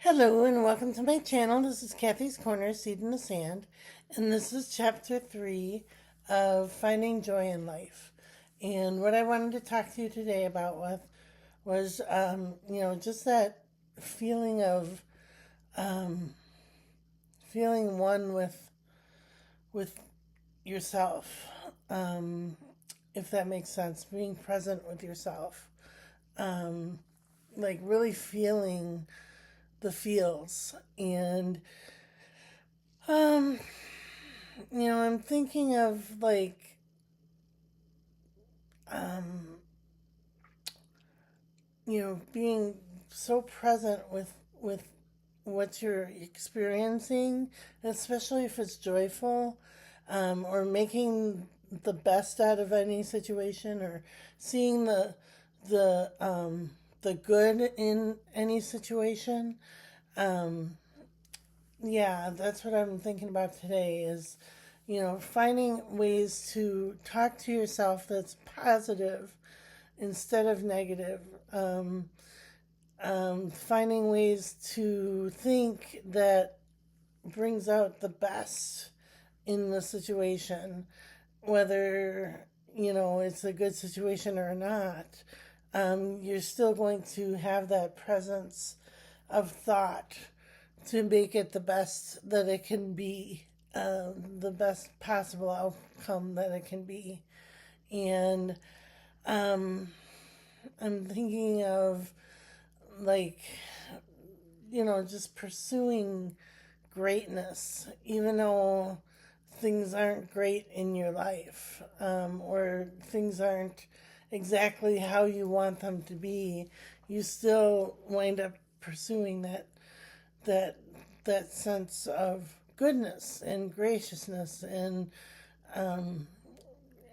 Hello and welcome to my channel. This is Kathy's Corner, Seed in the Sand, and this is chapter 3 of Finding Joy in Life. And what I wanted to talk to you today about was just that feeling of feeling one with yourself, if that makes sense. Being present with yourself, like really feeling the feels and Um, I'm thinking of um, being so present with what you're experiencing, especially if it's joyful, or making the best out of any situation, or seeing the good in any situation. Um, Yeah, that's what I'm thinking about today is, finding ways to talk to yourself that's positive instead of negative. Finding ways to think that brings out the best in the situation, whether, it's a good situation or not. You're still going to have that presence of thought to make it the best that it can be, the best possible outcome that it can be. And um, I'm thinking of like, just pursuing greatness, even though things aren't great in your life, or things aren't exactly how you want them to be. You still wind up pursuing that that sense of goodness and graciousness um,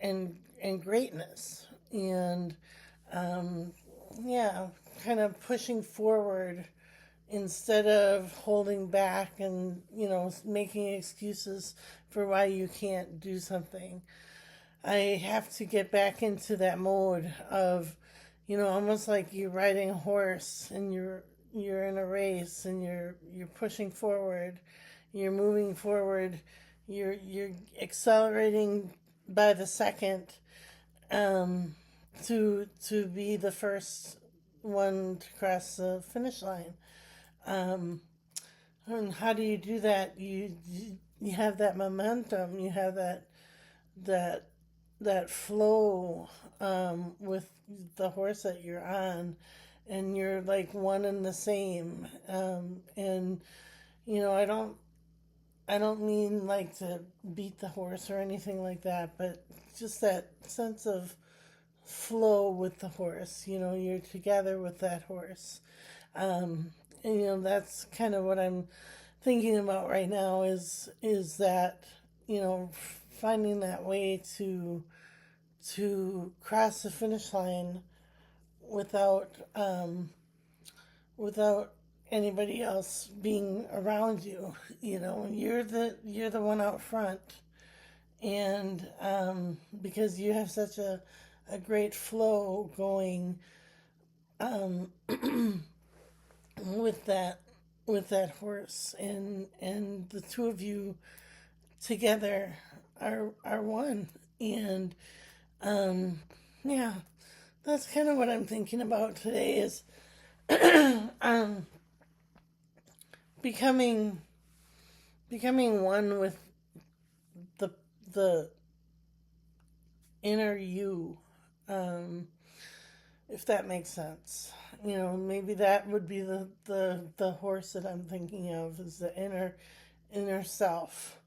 and greatness and um, yeah, kind of pushing forward instead of holding back and making excuses for why you can't do something. I have to get back into that mode of, almost like you're riding a horse and you're in a race and you're pushing forward, you're moving forward, you're accelerating by the second, um, to be the first one to cross the finish line. Um, and how do you do that? You have that momentum. You have that that flow, with the horse that you're on, and you're like one and the same. And I don't mean like to beat the horse or anything like that, but just that sense of flow with the horse. You're together with that horse. Um, and that's kind of what I'm thinking about right now is that finding that way to cross the finish line without without anybody else being around you. You're the one out front, and because you have such a great flow going, um, with that horse, and the two of you together are one. And um, yeah, that's kind of what I'm thinking about today is um, becoming becoming one with the the inner you, um, if that makes sense. Maybe that would be the horse that I'm thinking of is the inner self,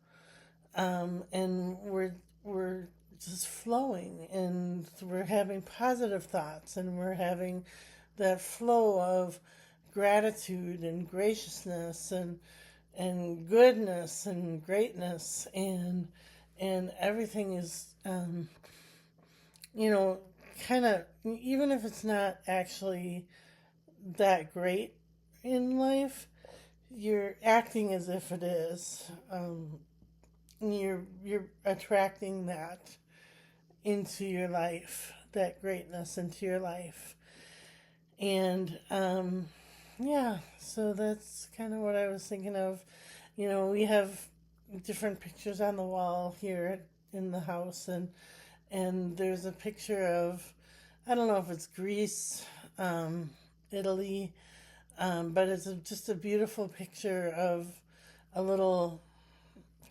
and we're just flowing, and we're having positive thoughts, and we're having that flow of gratitude and graciousness and goodness and greatness, and everything is, you know kind of, even if it's not actually that great in life, you're acting as if it is. You're attracting that into your life, that greatness into your life. And Yeah, so that's kind of what I was thinking of. We have different pictures on the wall here in the house, and there's a picture of, I don't know if it's Greece, Italy, but it's just a beautiful picture of a little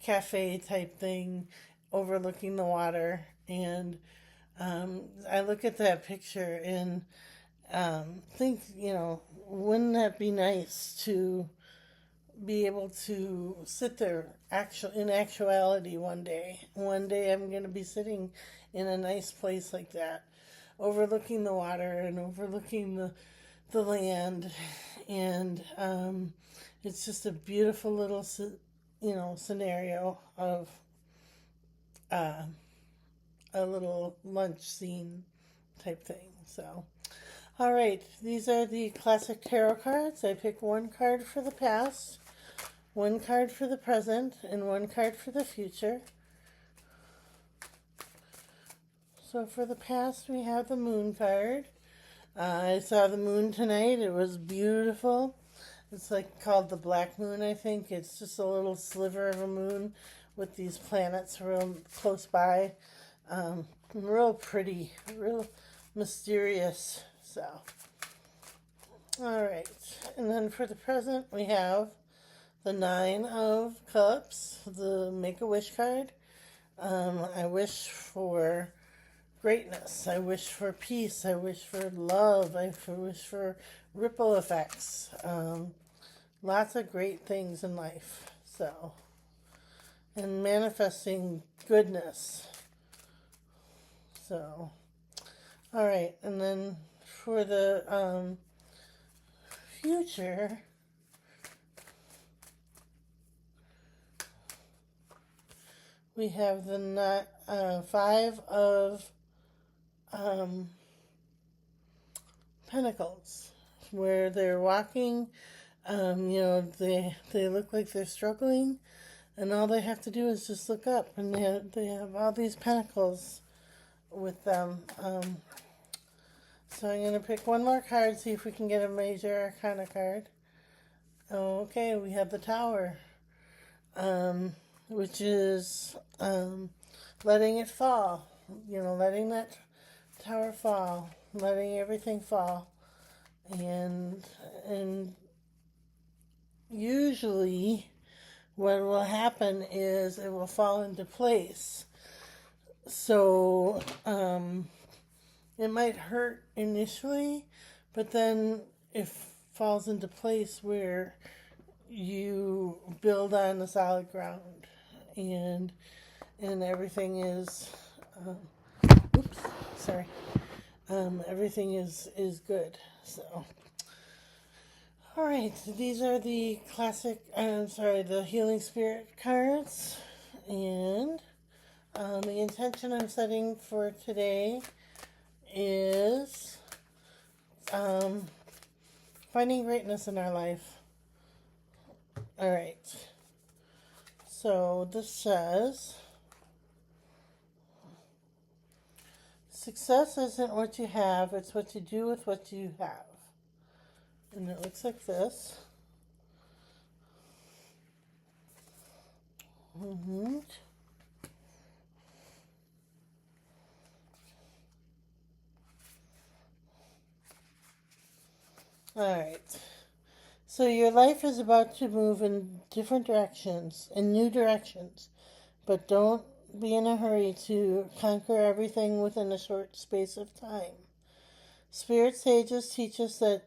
cafe type thing overlooking the water. And I look at that picture and think, wouldn't that be nice to be able to sit there in actuality one day. One day I'm going to be sitting in a nice place like that, overlooking the water and overlooking the land. And it's just a beautiful little, scenario of uh, a little lunch scene type thing. So, all right, these are the classic tarot cards. I pick one card for the past, one card for the present, and one card for the future. So for the past, we have the moon card. I saw the moon tonight. It was beautiful. It's like called the black moon, I think. It's just a little sliver of a moon with these planets real close by. Real pretty, real mysterious. So, all right. And then for the present, we have the Nine of Cups, the Make-A-Wish card. I wish for greatness. I wish for peace. I wish for love. I wish for ripple effects. Lots of great things in life. So, and manifesting goodness. So, all right. And then for the future, we have the Five of Pentacles, where they're walking. They look like they're struggling, and all they have to do is just look up, and they have all these pentacles with them. So I'm going to pick one more card, see if we can get a major arcana card. Okay, we have the Tower, which is letting it fall. Letting that tower fall, letting everything fall, and usually what will happen is it will fall into place. So it might hurt initially, but then it falls into place where you build on the solid ground, and everything is oops, sorry. Everything is good. So, all right, these are the the healing spirit cards, and the intention I'm setting for today is finding greatness in our life. All right. So this says, success isn't what you have, it's what you do with what you have. And it looks like this. Mm-hmm. All right. So your life is about to move in different directions, in new directions, but don't be in a hurry to conquer everything within a short space of time. Spirit sages teach us that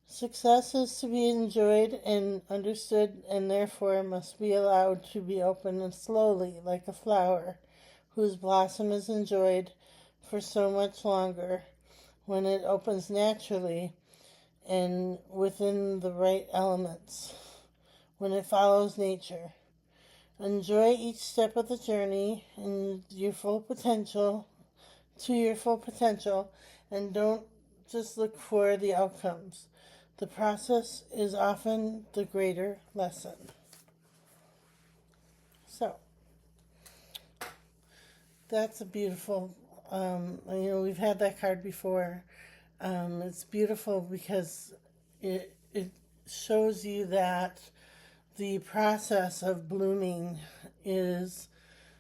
success is to be enjoyed and understood, and therefore must be allowed to be open and slowly, like a flower whose blossom is enjoyed for so much longer when it opens naturally and within the right elements, when it follows nature. Enjoy each step of the journey and your full potential, and don't just look for the outcomes. The process is often the greater lesson. So, that's a beautiful, we've had that card before. It's beautiful because it it shows you that the process of blooming is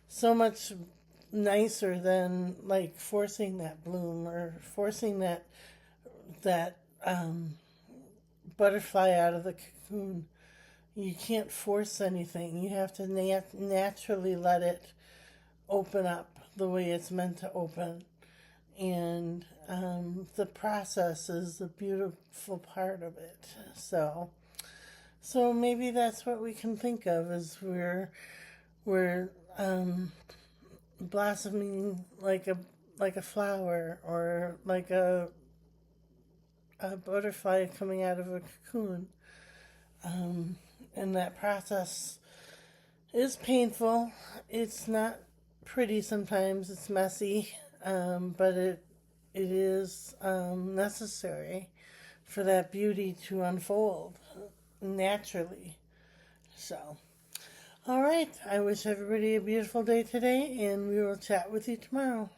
so much nicer than like forcing that bloom or forcing that butterfly out of the cocoon. You can't force anything. You have to naturally let it open up the way it's meant to open. And the process is the beautiful part of it. So maybe that's what we can think of as we're blossoming like a flower or like a butterfly coming out of a cocoon. And that process is painful. It's not pretty sometimes. It's messy, but it is necessary for that beauty to unfold naturally. So, all right. I wish everybody a beautiful day today, and we will chat with you tomorrow.